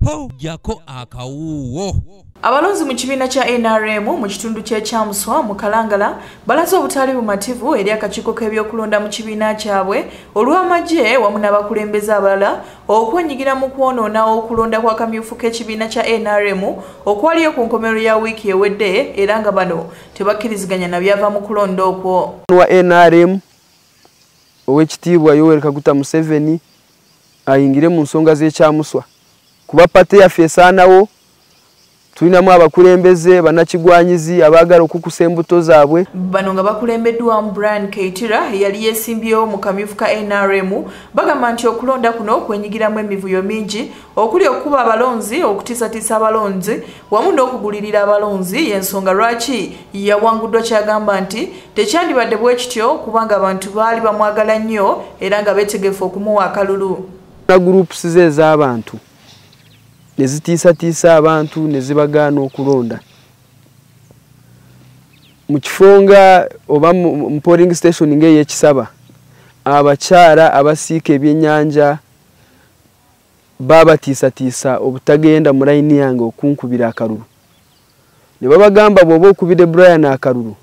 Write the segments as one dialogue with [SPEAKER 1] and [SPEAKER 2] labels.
[SPEAKER 1] po jako akawuwo.
[SPEAKER 2] Abalonzi mu kibiina kya NRM mu kitundu ky'Ekyamuswa mu Ekalangala balaze obutali bumativu eri akakiiko k'ebyokulonda mu kibiina kyabwe olw'amagye wamu n'abakulembeze abalala okwenyigira mu kwonoona okulonda kwa kamyufu k'ekibiina kya NRM okwaliyo ku nkomerero ya wiiki ewedde era nga bano tebakkiriziganya na byava mu kulonda okwo.
[SPEAKER 3] Wa NRM ow'ekitiibwa Yoweri Kaguta Museveni ayingire mu nsonga z'Ekyamuswa kuba pate yaffe esaanawo. Tulinamu abakulembeze banakigwanyizi abaagala okukusa embuto zaabwe.
[SPEAKER 2] Bano nga bakulembeddwa Brian Keitira yali yeesimbyewo mu kamyufu ka NRM bagamba nti okulonda kuno kwenyigiramu emivuyo mingi okuli okuba abalonzi okutiisatiisa abalonzi wamu n'okugulirira abalonzi y'ensonga lwaki yawanguddwa kyagamba nti tekyandibadde bwe kityo kubanga abantu baali bamwagala nnyo era nga beetegefu okumuwa akalulu.
[SPEAKER 3] Na groups ze ez'abantu nezitiisatiisa abantu nezibagaana okulonda mu kifonga oba mu polling station ng'ey'Ekisaba abakyala abasiika ebyennyanja babatiisatiisa obutagenda mu layini yange okunkubira akalulu ne babagamba bw'oba okubidde Brian akalulu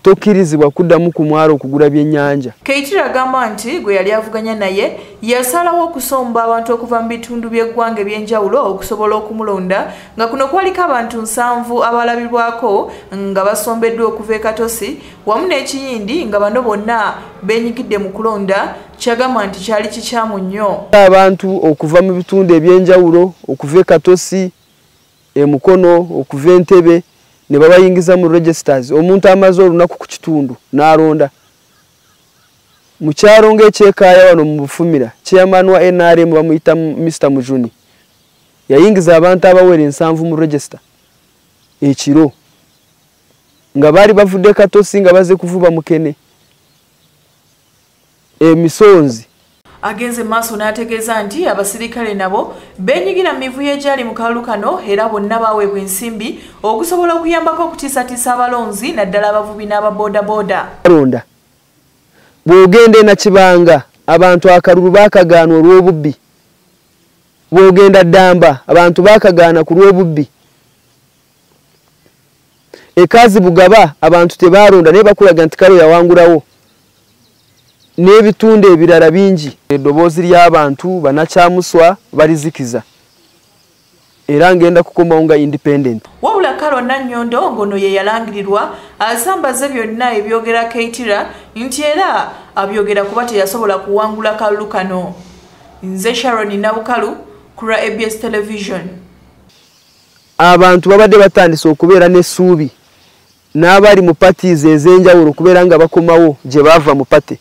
[SPEAKER 3] tokkirizibwa kuddamu ku mwalo okugula byennyanja.
[SPEAKER 2] Keitira agamba nti gwe yali avuganya naye yasalawo okusomba abantu okuva mu bitundu by'eggwanga eby'enjawulo okusobola okumulonda nga kuno kwaliko abantu 7 abalabirwako nga basombeddwa okuva e Katosi wamu n'ekiyindi nga bano bonna beenyigidde mu kulonda kyagamba nti kyali kikyamu nnyo.
[SPEAKER 3] Abantu okuva mu bitundu eby'enjawulo okuva e Katosi Mukono okuva Entebbe ne babayingiza mu registers omuntu amaze olunaku ku kitundu n'alonda mu kyalo ng'ekyekaaya wano mu Bufumira chairman wa NRM bamuyita Mr. Mujuni yayingiza abantu abawera 7 mu register ekiro nga bali bavudde Katosi nga baze kuvuba Mukene emisonzi.
[SPEAKER 2] Agenze maaso n'ategeeza nti abasirikale nabo beenyigira mu mivuyo egyali mu kalulu kano era bonna baweebwa ensimbi okusobola okuyambako okutiisatiisa abalonzi naddala abavubi n'ababoodaboda.
[SPEAKER 3] Alonda bw'ogenda Nakibanga abantu akalulu baakagaana olw'obubbi, bw'ogenda Ddamba abantu baakagaana ku lw'obubbi, Ekazi Bugaba abantu tebaalonda naye bakulaga nti kalo yawangulawo n'ebitundu ebirala bingi. Eddoboozi ly'abantu banakyamuswa balizikiza era ngenda kukomawo nga independent.
[SPEAKER 2] Wabula Kalo Nannyondo ngono ye yalangirirwa asambaze byonna ebyogera Keitira nti era abyogera kuba teyasobola kuwangula kalulu kano. Nze Sharon Nabukalu kura ABS Television.
[SPEAKER 3] Abantu babadde batandise okubeera n'essuubi n'abali mu parties ez'enjawulo okubeera nga bakomawo gye baava mu pate.